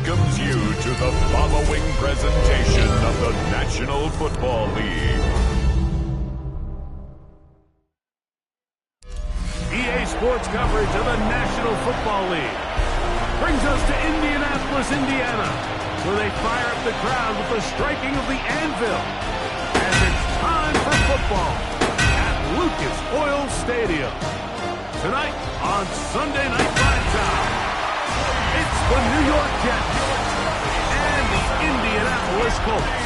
welcomes you to the following presentation of the National Football League. EA Sports coverage of the National Football League brings us to Indianapolis, Indiana, where they fire up the crowd with the striking of the anvil. And it's time for football at Lucas Oil Stadium. Tonight on Sunday Night Primetime, it's the New York Jets and the Indianapolis Colts.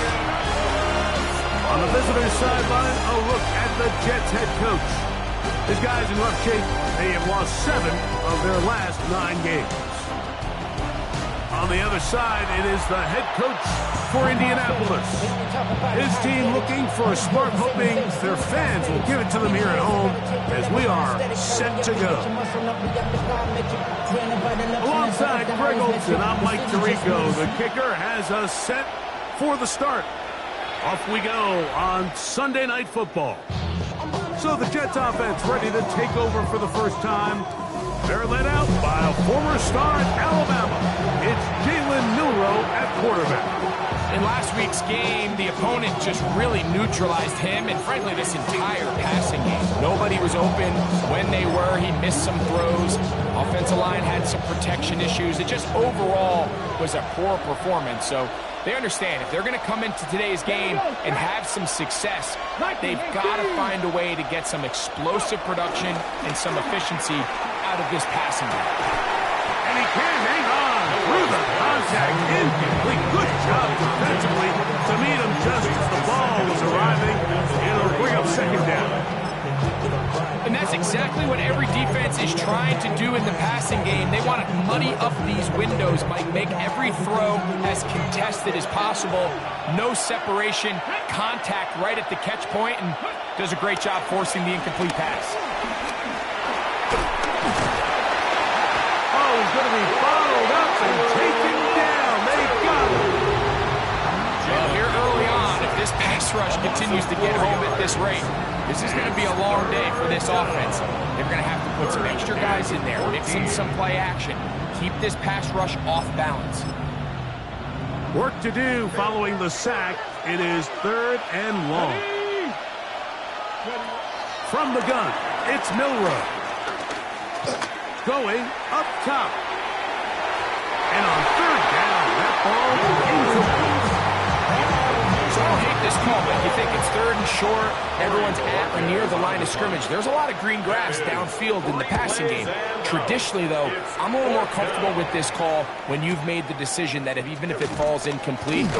On the visitor's sideline, a look at the Jets head coach. His guys in rough shape. They have lost 7 of their last 9 games. On the other side, it is the head coach for Indianapolis. His team looking for a spark, hoping their fans will give it to them here at home as we are set to go. Alongside Greg Olson, I'm Mike Tirico. The kicker has us set for the start. Off we go on Sunday Night Football. So the Jets offense ready to take over for the first time. They're led out by a former star at Alabama. It's Jalen Milroe at quarterback. In last week's game, the opponent just really neutralized him and, frankly, this entire passing game. Nobody was open. When they were, he missed some throws. Offensive line had some protection issues. It just overall was a poor performance. So they understand if they're going to come into today's game and have some success, they've got to find a way to get some explosive production and some efficiency out of this passing game. And he can hang on through the contact. Incomplete. Good job defensively to meet him just as the ball was arriving. It'll bring up second down. And that's exactly what every defense is trying to do in the passing game. They want to muddy up these windows by make every throw as contested as possible. No separation, contact right at the catch point, and does a great job forcing the incomplete pass. Oh, he's going to be followed up and taken down. They've got him. Well, here early on, if this pass rush continues to get home at this rate, this is going to be a long day for this offense. They're going to have to put some extra guys in there, mix in some play action, keep this pass rush off balance. Work to do following the sack. It is 3rd and long. From the gun, it's Milroe. Going up top. And on 3rd down, that ball is incomplete. So I don't hate this call, but you think it's 3rd and short, everyone's at or near the line of scrimmage. There's a lot of green grass downfield in the passing game. Traditionally, though, I'm a little more comfortable with this call when you've made the decision that even if it falls incomplete,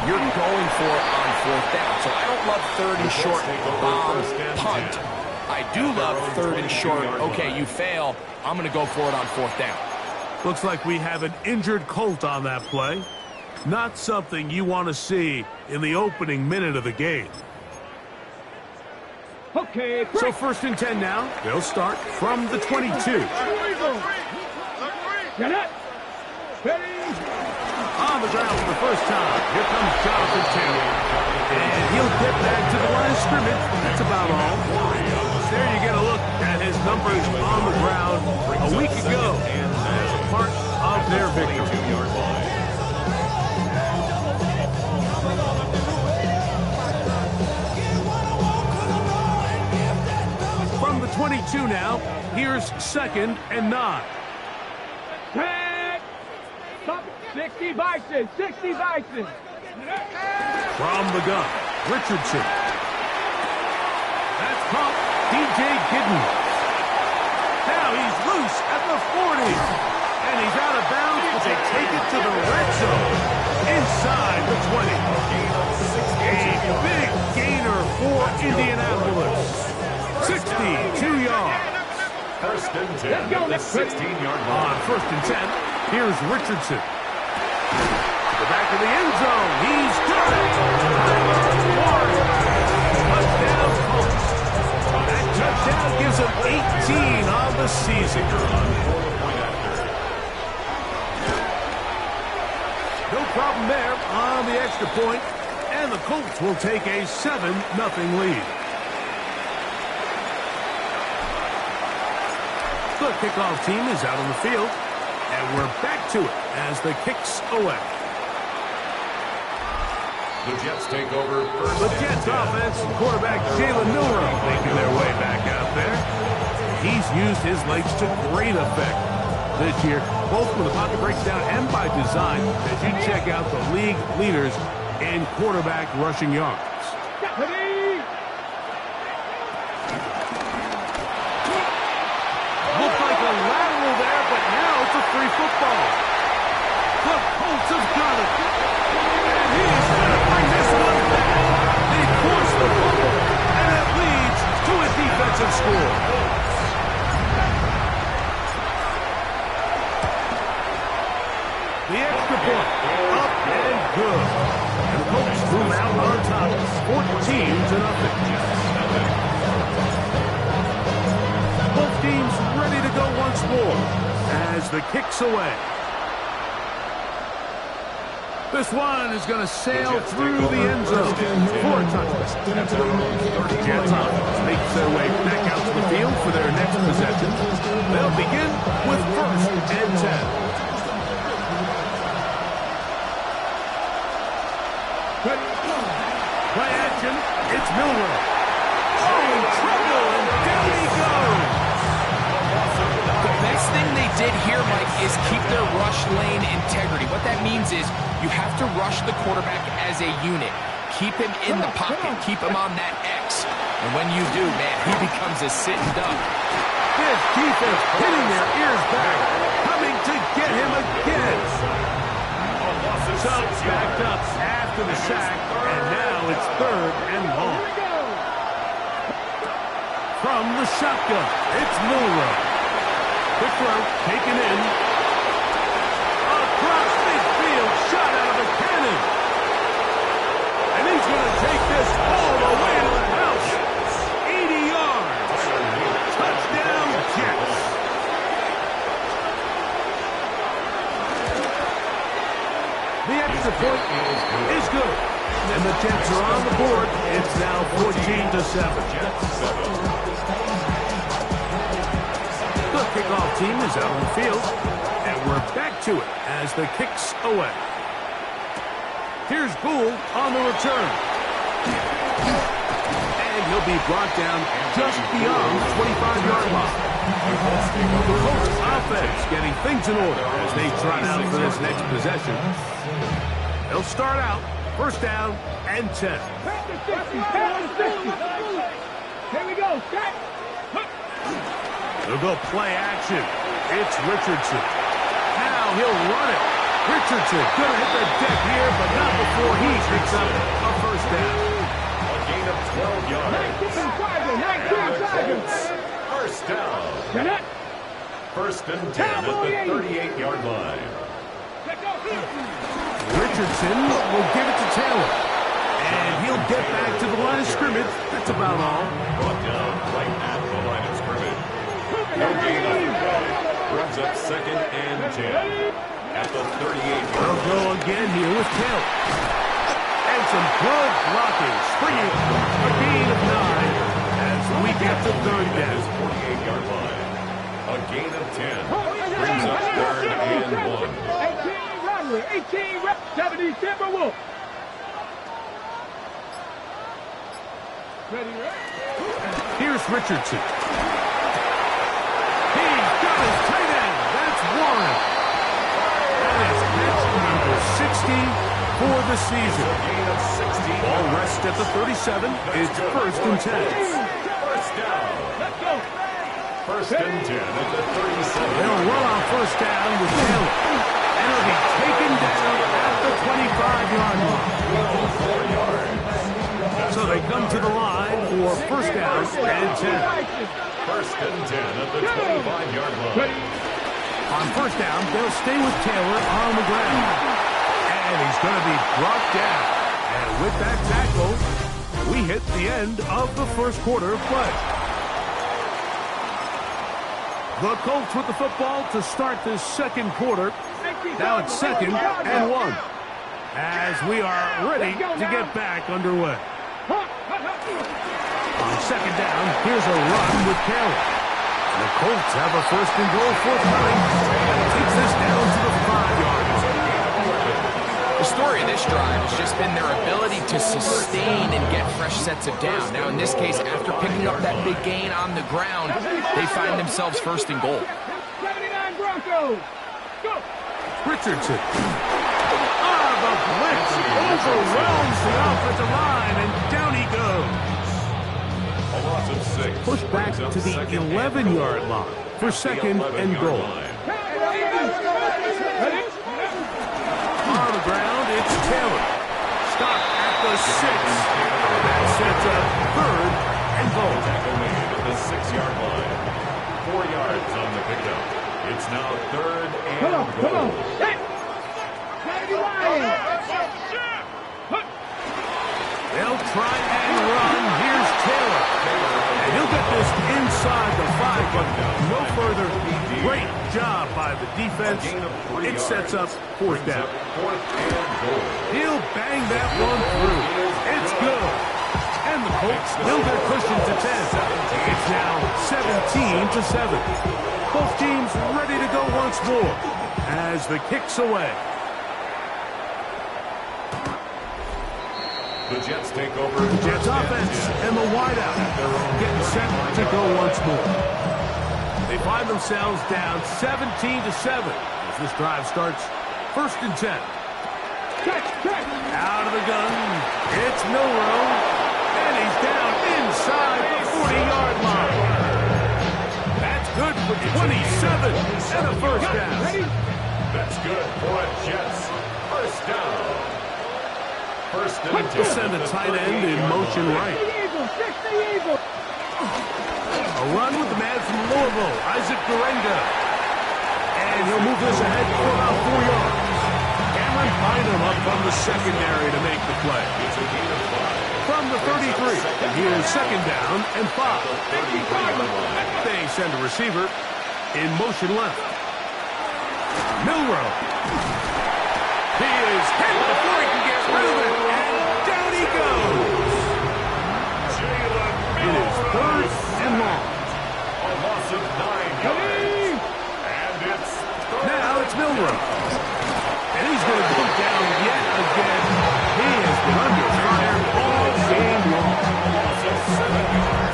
you're going for it on 4th down. So I don't love 3rd and short, bomb, punt. I do love 3rd and short. Okay, you fail. I'm going to go for it on 4th down. Looks like we have an injured Colt on that play. Not something you want to see in the opening minute of the game. Okay, so 1st and 10 now. They'll start from the 22. Get it. On the ground for the first time. Here comes Jonathan Taylor. And he'll get back to the line of scrimmage. That's about all. There you get a look at his numbers on the ground a week ago as a part of their victory. From the 22 now, here's 2nd and 9. 60 Bison, 60 Bison. From the gun, Richardson. That's caught DJ Giddens. Now he's loose at the 40. And he's out of bounds, but they take it to the red zone. Inside the 20. A big gainer for Indianapolis. 62 yards. 1st and 10 at the 16-yard line. On 1st and 10, here's Richardson. To the back of the end zone. He's got it. Touchdown, Colts. That touchdown gives him 18 on the season. No problem there on the extra point, and the Colts will take a 7-0 lead. The kickoff team is out on the field, And we're back to it as the kick's away. The Jets take over first. The Jets offense, quarterback Jalen Milroe making their way back out there. He's used his legs to great effect this year, both with the pocket breakdown and by design, as you check out the league leaders in quarterback rushing yards. Looked like a lateral there, but now it's a free football. The Colts have got it. And he's going to bring this one back. They force the fumble, and it leads to a defensive score. The extra point, up and good. And the Colts move out on top, 14-0. Both teams ready to go once more as the kick's away. This one is going to sail through the end zone for a touchdown. Jets offense makes their way back out to the field for their next possession. They'll begin with 1st and 10. Play action, it's Milroe. Oh, trouble, and down he goes. The best thing they did here, Mike, is keep their rush lane integrity. What that means is you have to rush the quarterback as a unit. Keep him in the pocket. Keep him on that X. And when you do, man, he becomes a sitting duck. This defense hitting their ears back, coming to get him again. Subs backed up after the sack, and now it's 3rd and long. From the shotgun, it's Milroe. Quick throw, taken in. Across midfield, shot out of a cannon. And he's going to take this all the way to the house. 80 yards. Touchdown, Jets. The extra point is good. And the Jets are on the board. It's now 14-7. The kickoff team is out on the field. And we're back to it as the kick's away. Here's Gould on the return. And he'll be brought down just beyond the 25-yard line. The Colts offense getting things in order as they trot out for this next possession. They'll start out 1st down and 10. Here we go. Set. They'll go play action. It's Richardson. Now he'll run it. Richardson gonna hit the deck here, but not before he picks up a 1st down. A gain of 12 yards. 19 First down. 1st and 10 at the 38-yard line. Richardson will give it to Taylor. And he'll get back to the line of scrimmage. That's about all. Brought down right at the line of scrimmage. No gain on the play. Brings up 2nd and 10 at the 38-yard line. They'll go again here with Taylor. And some good blocking. Springing a gain of 9 as we get to 3rd down. 48-yard line. A gain of 10. Brings up 3rd and 1. 18 reps, 70 Timberwolves. Ready, Here's Richardson. He's got his tight end. That's Warren. That is catch number 60 for the season. Gain of 60. Ball rests at the 37. It's 1st and 10. First down. Let's go. 1st and 10 at the 37. They'll run on 1st down with Taylor. And it'll be taken down at the 25-yard line. So they come to the line for 1st down and 10. 1st and 10 at the 25-yard line. On 1st down, they'll stay with Taylor on the ground. And he's going to be brought down. And with that tackle, we hit the end of the 1st quarter of play. The Colts with the football to start this 2nd quarter. Now it's 2nd and 1. As we are ready to get back underway. On 2nd down, here's a run with Taylor. The Colts have a first and goal forthcoming. Takes this down to the 5-yard line. The story of this drive has just been their ability to sustain and get fresh sets of down. Now, in this case, after picking up that big gain on the ground, they find themselves first and goal. 79 Broncos. Go. Richardson. The blitz overwhelms the offensive line, and down he goes. A loss of 6. Pushed back to the 11-yard line for second and goal. On the ground, it's Taylor. Stop at the 6. That sets up third and goal. Tackle made at the 6-yard line. 4 yards on the pickup. It's now third and goal. Come on. Set. They'll try and run. Here's Taylor. And he'll get this inside the 5, but no further. Great job by the defense. It sets up fourth down. He'll bang that one through. It's good. And the Colts build their cushion to 10. It's now 17-7. Both teams ready to go once more as the kick's away. The Jets take over. The Jets offense and the wideout getting set to go once more. They find themselves down 17-7 as this drive starts first and 10. Out of the gun, it's Milroe, and he's down inside the 40-yard line. That's good for 27 and a first down. That's good for a Jets. First down. First and 10. They'll send the tight end in motion right. A run with the man from Louisville, Isaac Guerendo. And he'll move this ahead for about 4 yards. Cameron Bynum up from the secondary to make the play. It's a gain of 5. From the 33, here's second down and 5. They send a receiver in motion left. Milroe. He is hit before he can get rid of it, and down he goes. It is third and long. A loss of 9 yards. And it's Now it's Milroe. And he's going to go down yet again. He has been under fire all game long.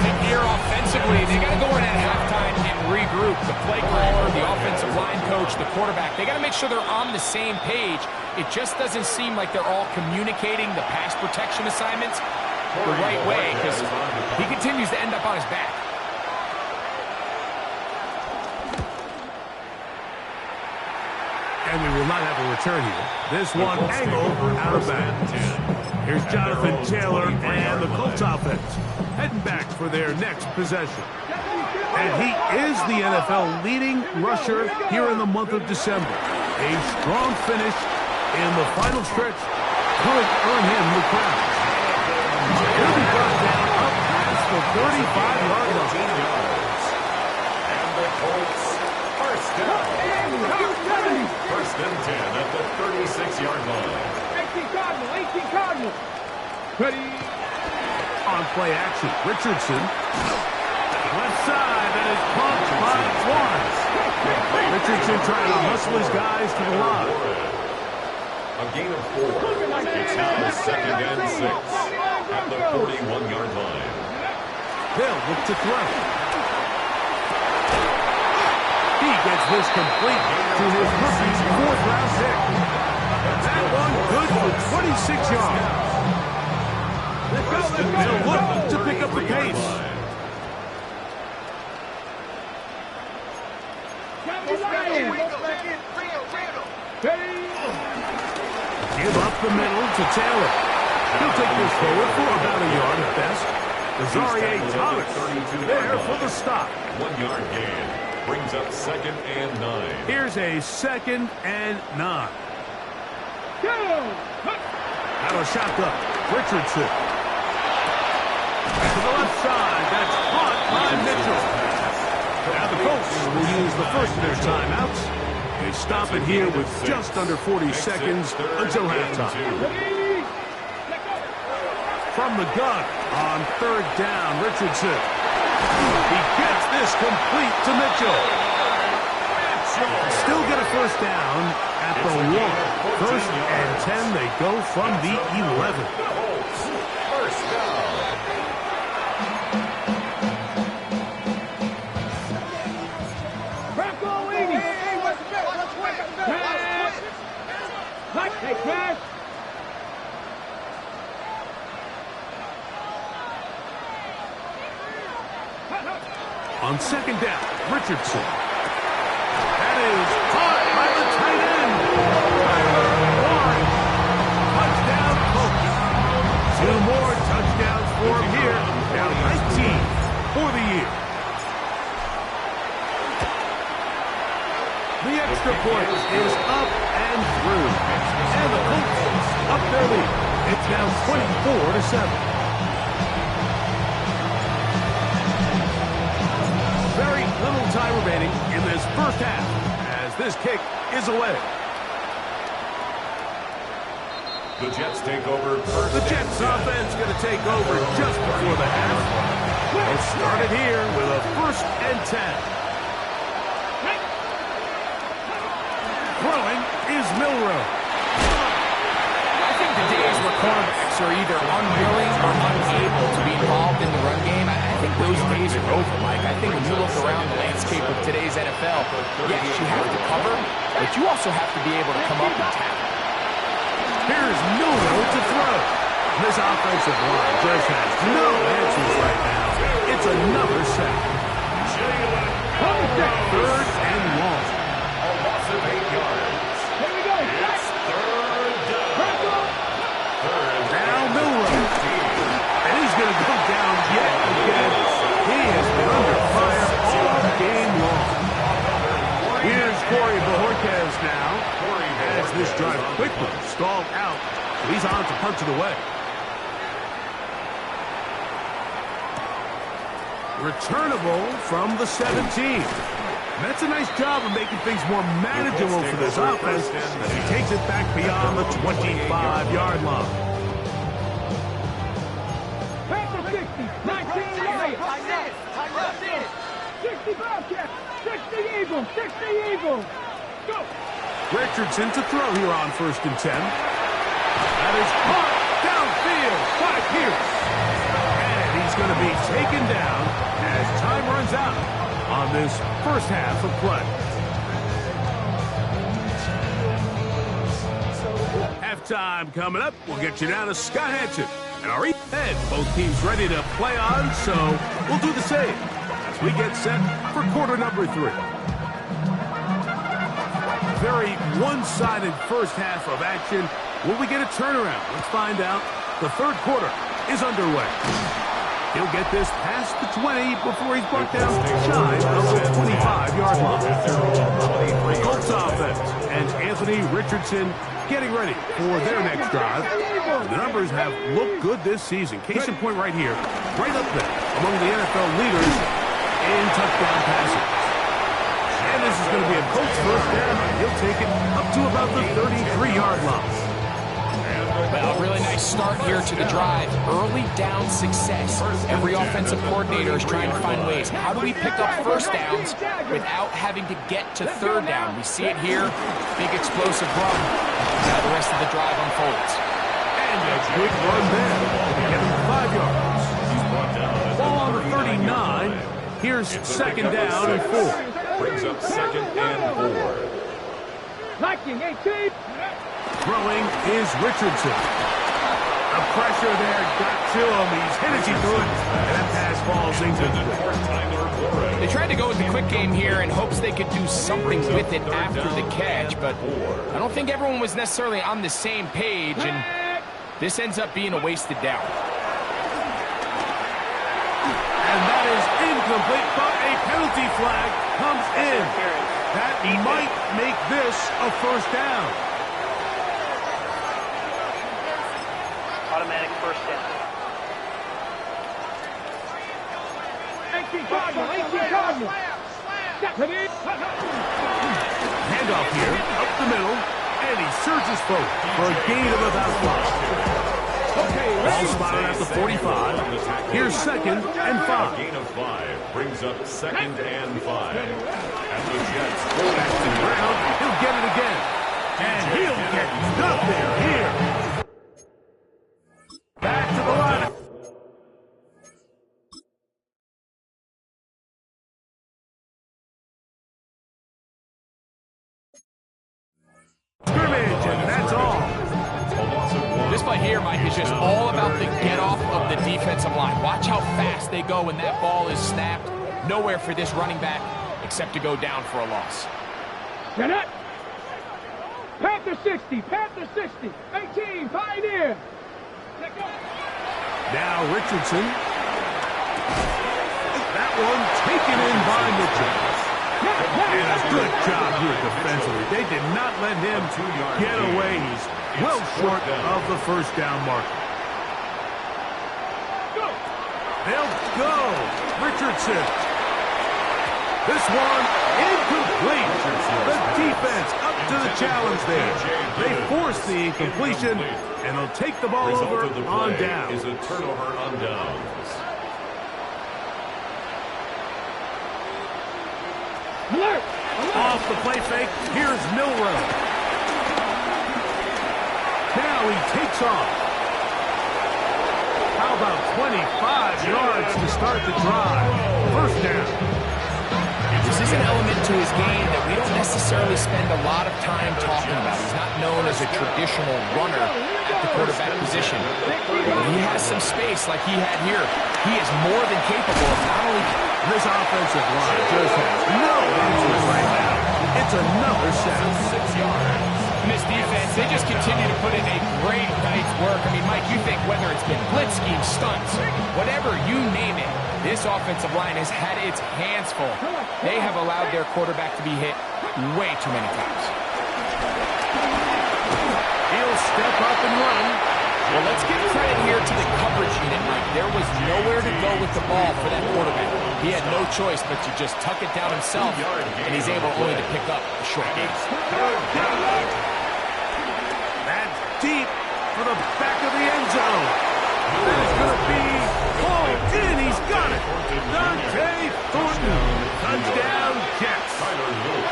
And here offensively, they got to go in at halftime and regroup. The play caller, the offensive line coach, the quarterback, they got to make sure they're on the same page. It just doesn't seem like they're all communicating the pass protection assignments the right way because he continues to end up on his back. And we will not have a return here. This one angled out of bounds. Here's Jonathan Taylor and the Colts offense heading back for their next possession. And he is the NFL leading rusher here in the month of December. A strong finish in the final stretch could earn him the crown. He'll be brought down up past the 35-yard line. And the Colts first down. First and 10 at the 36-yard line. 18 Cardinal. Ready. On play action, Richardson. Left side, and it's pumped by one. Richardson trying to hustle his guys to the line. A gain of 4. It's now second and 6 at the 41-yard line. They'll look to throw. He gets this complete to his rookie fourth-round pick. That one good for 26 yards. They'll look to pick up the pace. Give up the middle to Taylor. He'll take this forward for about a yard at best. Azareye'h Thomas there for the stop. 1 yard gain. Brings up second and 9. Here's a second and 9. Out of shotgun. Richardson. To the left side. That's caught by Mitchell. Now the Colts will use the first of their timeouts. They stop it here with just under 40 seconds until halftime. From the gun on third down, Richardson. He gets this complete to Mitchell. Still get a first down at the 1. First and 10, they go from the 11. First down. Bronco leading. Hey, pass. On second down, Richardson. That is caught by the tight end. Touchdown, Colts. 2 more touchdowns for him here. Now 19 for the year. The extra point is up and through. And the Colts up their lead. It's now 24-7. Very little time remaining in this first half as this kick is away. The Jets take over first. The Jets offense going to take over just before the half. It started here with a first and 10. Throwing is Milroe. I think the days where cornerbacks are either unwilling or unable to be involved in the run game, I think those days are over, Mike. I think when you look around the landscape of today's NFL, yes, you have to cover, but you also have to be able to come up and tackle. Here's Milroe to throw. This offensive line just has no answers right now. It's another sack. Third and long. A loss of 8 yards. Here we go. It's third down. Bronco. Now Milroe. And he's going to go down yet again. He has been under fire all game long. Here's Corey Bojorquez now. As this drive quickly stalled out. He's on to punch it away. Returnable from the 17. That's a nice job of making things more manageable for this offense as he takes it back beyond the 25-yard line. Back to 60. 19 Lions. 60 Bobcats. 60 Eagles. 60 Eagles. Go. Richardson to throw here on first and 10. That is caught downfield by Pierce. And he's going to be taken down as time runs out on this first half of play. Halftime coming up. We'll get you down to Scott Hanson and our head. Both teams ready to play on, so we'll do the same as we get set for quarter number 3. Very one-sided first half of action. Will we get a turnaround? Let's find out. The third quarter is underway. He'll get this past the 20 before he's brought down shy of the 25-yard line. Colts offense and Anthony Richardson getting ready for their next drive. The numbers have looked good this season. Case in point right here, right up there among the NFL leaders in touchdown passes. And this is going to be a Colts first down. He'll take it up to about the 33-yard line. Well, a really nice start here to the drive. Early down success. Every offensive coordinator is trying to find ways. How do we pick up first downs without having to get to third down? We see it here. Big explosive run. Now the rest of the drive unfolds. And a quick run there. Get him 5 yards. Ball on the 39. Here's second down and 4. Brings up second and 4. Liking 18. Throwing is Richardson. The pressure there got to him. He's hit as he threw it. And that pass falls incomplete. They tried to go with the quick game here in hopes they could do something with it after the catch, but I don't think everyone was necessarily on the same page, and this ends up being a wasted down. And that is incomplete, but a penalty flag comes in. That might make this a first down. Automatic first down. 18 Cardinal. 18 Cardinal. Handoff here, up the middle, and he surges forward for a gain of about 5. Ball spotted at the 45. Here's 2nd and 5. Gain of 5 brings up 2nd and 5. And the Jets Back to the ground. He'll get it again. And he'll get nothing here. Back to the line. Scrimmage, and that's all. This play here, Mike, is just all about the get-off of the defensive line. Watch how fast they go when that ball is snapped. Nowhere for this running back except to go down for a loss. Get it. Panther 60. Panther 60. 18. Pioneer. Let go. Now Richardson. That one taken in by Mitchell. And a good job here defensively. They did not let him get away. He's well short of the first down marker. They'll go. Richardson. This one incomplete. The defense up to the challenge there. They force the incompletion, and they'll take the ball over on down. Is a turnover on downs. Alert. Off the play fake, here's Milroe. Now he takes off. How about 25 yards to start the drive? First down. This is an element to his game that we don't necessarily spend a lot of time talking about. He's not known as a traditional runner at the quarterback position. When he has some space like he had here, he is more than capable of not only... This offensive line just has no answers right now. It's another sack. 6 yards. And this defense, they just continue to put in a great night's work. I mean, Mike, you think whether it's been blitz scheme, stunts, whatever you name it, this offensive line has had its hands full. They have allowed their quarterback to be hit way too many times. He'll step up and run. Well, let's give credit here to the coverage unit, Mike. There was nowhere to go with the ball for that quarterback. He had no choice but to just tuck it down himself, and he's able only to pick up a short gain. That's deep for the back of the end zone. That is going to be pulled in. He's got it. Dante Thornton. Touchdown, Jets. Tyler Luke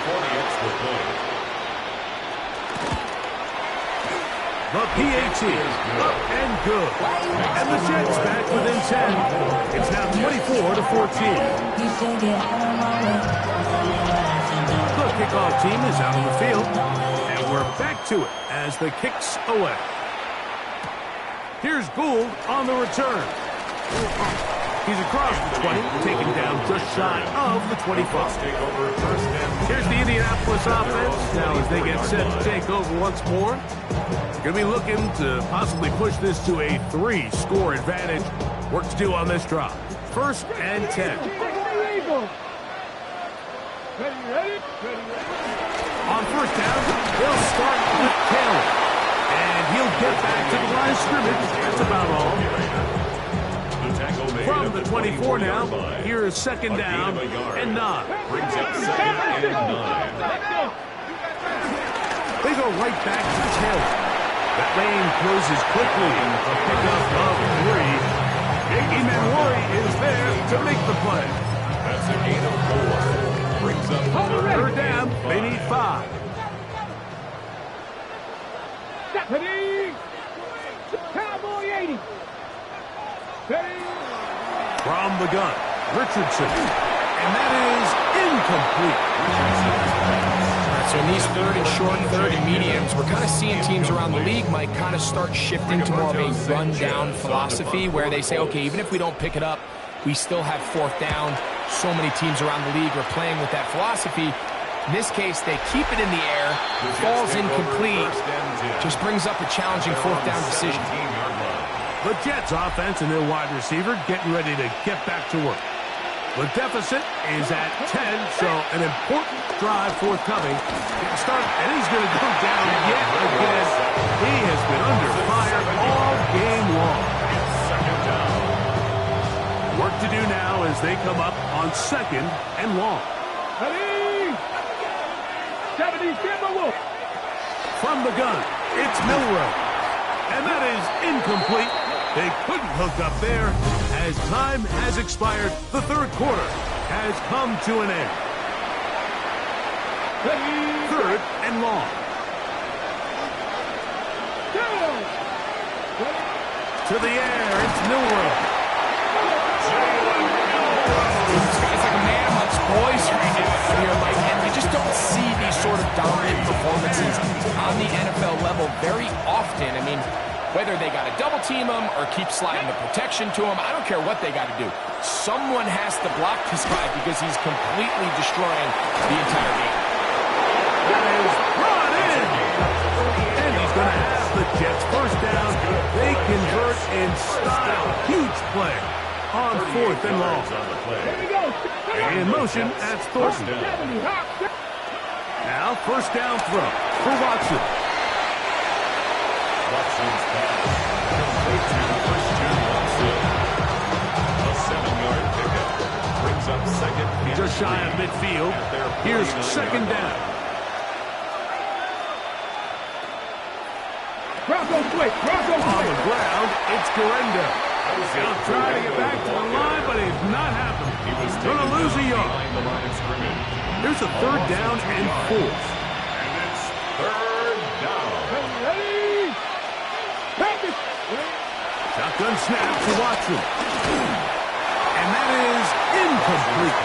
for the extra point. The PAT up and good. And the Jets back within 10. It's now 24-14. The kickoff team is out on the field. And we're back to it as the kicks away. Here's Gould on the return. He's across the 20, taken down just shy of the 25. Here's the Indianapolis offense. Now as they get set to take over once more, going to be looking to possibly push this to a 3-score advantage. Work to do on this drive. 1st and 10. On 1st down, they'll start with Taylor. And he'll get back to the line of scrimmage. That's about all. From the 24 now, here is 2nd down and 9. Brings up 2nd and 9. They go right back to Taylor. That lane closes quickly. A pickup of 3. Iggy Manwari is there to make the play. That's a gain of 4. Brings up 3rd down. They need 5. Stephanie! Cowboy 80! From the gun, Richardson. And that is incomplete. So in these 3rd and short, 3rd and mediums, we're kind of seeing teams around the league, Mike, kind of start shifting to more of a run-down philosophy where they say, okay, even if we don't pick it up, we still have 4th down. So many teams around the league are playing with that philosophy. In this case, they keep it in the air, falls incomplete, just brings up a challenging 4th down decision. The Jets offense and their wide receiver getting ready to get back to work. The deficit is at 10, so an important drive forthcoming. And he's going to go down yet again. He has been under fire all game long. Work to do now as they come up on 2nd and long. 70 Wolf. From the gun, it's Milroe. And that is incomplete. They couldn't hook up there. As time has expired, the third quarter has come to an end. Third and long. To the air, it's Milroe. This guy's like a man amongst boys right now here, Mike, and we just don't see these sort of dominant performances on the NFL level very often. I mean, whether they got to double team him or keep sliding the protection to him, I don't care what they got to do. Someone has to block this guy because he's completely destroying the entire game. That is brought in. And he's going to have the Jets first down. They convert in style. Huge play on fourth and long. In motion, that's Thornton. Now first down throw for Watson. Watson's pass complete to Christian Watson. A 7-yard pickup brings up second and Just shy of 3 midfield. at their Here's 49-yard second line. down. Bronco quick. Bronco On quick. the ground, it's Garenda. He'll try to get back to the line, but it's not happening. He was Going to taken lose a down yard. behind the line of scrimmage. Here's a third down and 4. And it's third down. Ready. Practice. Shotgun snap to Watson. And that is incomplete.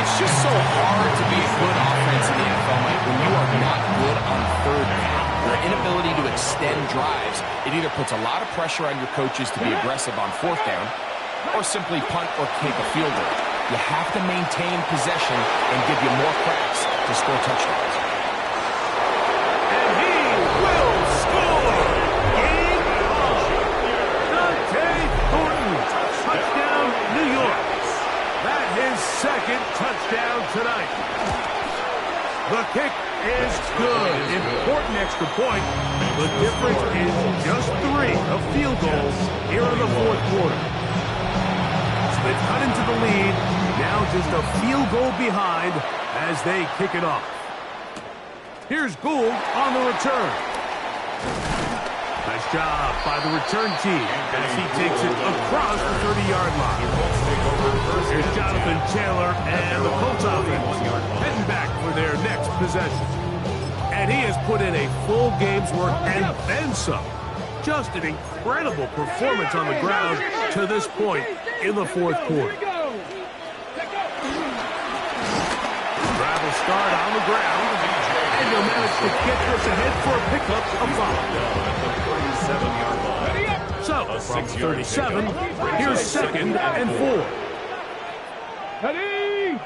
It's just so hard to be a good offense in the NFL, Mike, when you are not good on third down. Your inability to extend drives, it either puts a lot of pressure on your coaches to be aggressive on fourth down or simply punt or kick a field goal. You have to maintain possession and give you more cracks to score touchdowns. And he will score. Game on. Dante Thornton. Touchdown, New York. That his second touchdown tonight. The kick is good. Important extra point. The difference is just 3 of field goals here in the fourth quarter. So they've cut into the lead. Now just a field goal behind as they kick it off. Here's Gould on the return. Nice job by the return team as he takes it across the 30-yard line. Here's Jonathan Taylor and the Colts offense heading back for their next possession. And he has put in a full game's work and then some. Just an incredible performance on the ground to this point in the fourth quarter. Drive will start on the ground, and he'll manage to get this ahead for a pickup of 5. So, from 37, here's second and 4. Ready.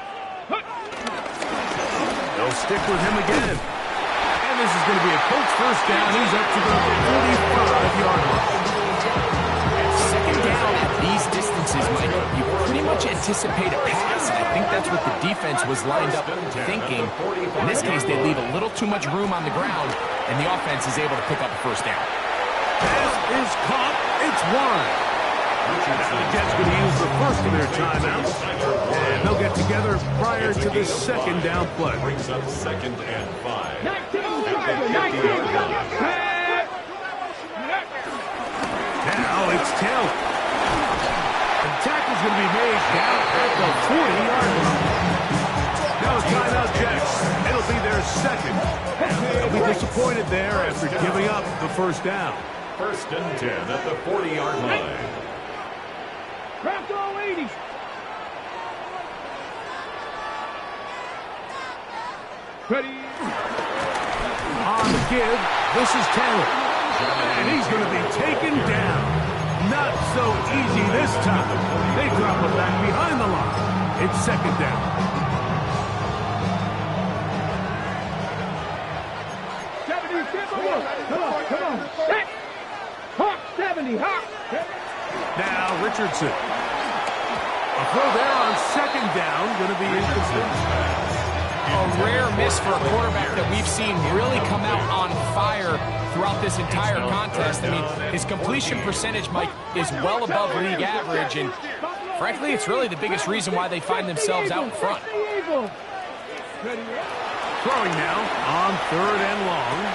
They'll stick with him again. And this is going to be a Colts first down. He's up to the 45-yard line. Second down at these distances, Mike, you pretty much anticipate a pass, and I think that's what the defense was lined up thinking. In this case, they leave a little too much room on the ground, and the offense is able to pick up a first down. Pass is caught. It's wide. The Jets going to use the first of their timeouts, and they'll get together prior to the second down play. Brings up second and 5. 19. Now it's Taylor. The tackle's going to be made down at the 40-yard line. Now a timeout, Jets. It'll be their second. They'll be disappointed there after giving up the first down. First and 10 at the 40-yard line. Bronco 80. Ready. On the give, this is Taylor. And he's going to be taken down. Not so easy this time. They drop him back behind the line. It's second down. Come on. Set. Hawk 70. Hawk. Now Richardson. A throw there on second down. Going to be incomplete. A rare miss for a quarterback that we've seen really come out on fire throughout this entire contest. I mean, his completion percentage, Mike, is well above league average, and frankly, it's really the biggest reason why they find themselves out in front. Throwing now on third and long.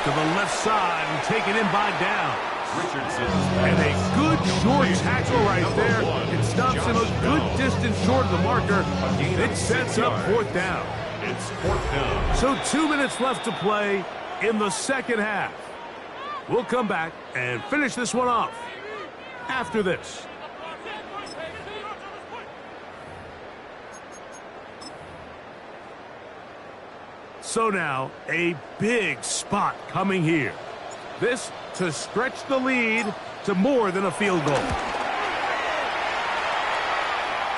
to the left side and taken in by down. Richardson's And a pass. good short tackle right there. It stops him a good distance short of the marker. It sets up fourth down. It's fourth down. So 2 minutes left to play in the second half. We'll come back and finish this one off after this. So now, a big spot coming here. This to stretch the lead to more than a field goal.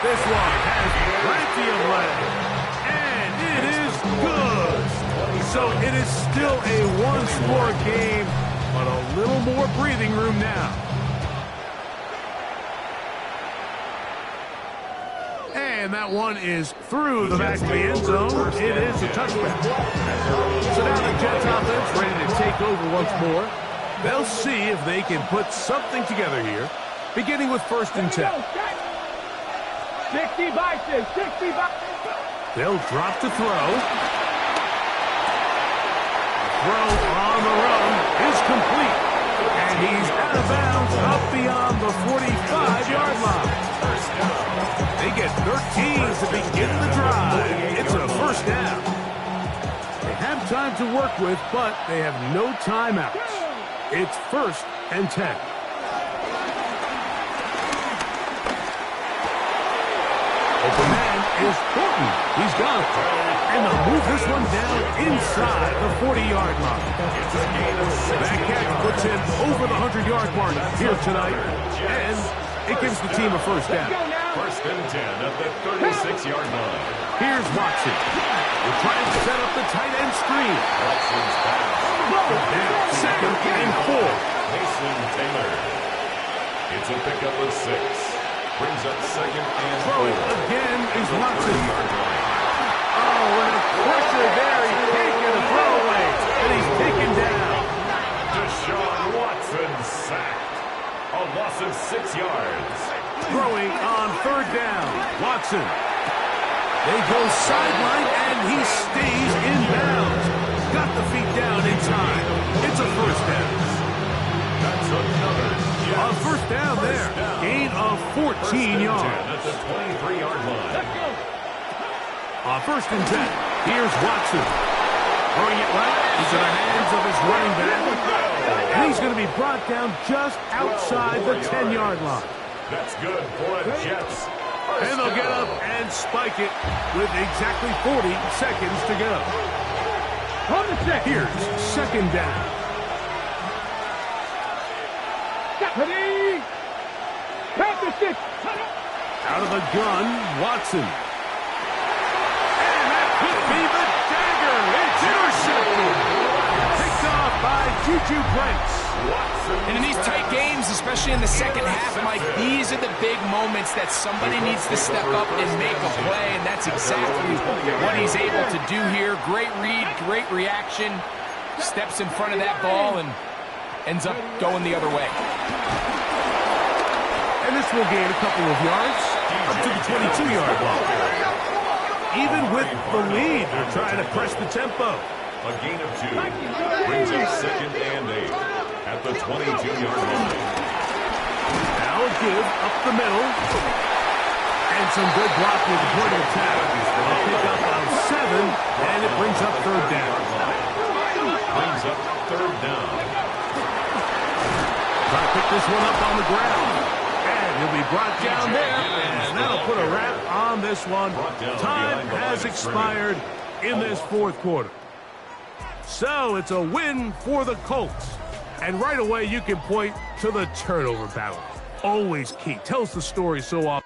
This one has plenty of leg, and it is good. So it is still a one-score game, but a little more breathing room now. And that one is through the back of the end zone. It is a touchback. So now the Jets offense ready to take over once more. They'll see if they can put something together here, beginning with 1st and 10. 60 Bison, 60 Bison. They'll drop to throw. Throw on the run is complete. And he's out of bounds up beyond the 45-yard line. They get 13 to begin the drive. It's a first down. They have time to work with, but they have no timeouts. It's 1st and 10. Open man is Thornton. He's got it. And they'll move this one down inside the 40-yard line. That catch puts him over the 100-yard mark here tonight. And it gives the team a first down. 1st and 10 at the 36-yard line. Here's Watson. We're trying to set up the tight end screen. Watson's pass. Now, 2nd and 4. Mason Taylor. It's a pickup of 6. Brings up 2nd and 4. Throwing again is Watson. 30-yard line. Oh, and a pressure there. He's taking a throwaway. And he's taken down. Deshaun Watson sacked. A loss of 6 yards. Throwing on 3rd down. Watson. They go sideline, and he stays in bounds. Got the feet down in time. It's a first down. That's another. A first down there. Gain of 14 yards. At the 23-yard line. 1st and 10. Here's Watson. Throwing it right into the hands of his running back. And he's going to be brought down just outside the 10-yard line. That's good for the Jets. And they'll get up and spike it with exactly 40 seconds to go. On the set. Here's 2nd down. Ready. Count the 6. Out of the gun, Watson. And that could be the dagger. It's intercepted. Picked off by Juju Brents. And in these tight games, especially in the second half, Mike, these are the big moments that somebody needs to step up and make a play, and that's exactly what he's able to do here. Great read, great reaction, steps in front of that ball and ends up going the other way. And this will gain a couple of yards up to the 22-yard line. Even with the lead, they're trying to press the tempo. A gain of 2. Brings up 2nd and 8 at the 22-yard line. Now a give up the middle. And some good block with the point of attack. A pick up of 7, and it brings up 3rd down. Brings up 3rd down. Try to pick this one up on the ground. And he'll be brought down there. And that'll put a wrap on this one. Time has expired in this 4th quarter. So it's a win for the Colts. And right away you can point to the turnover battle. Always key. Tells the story so often.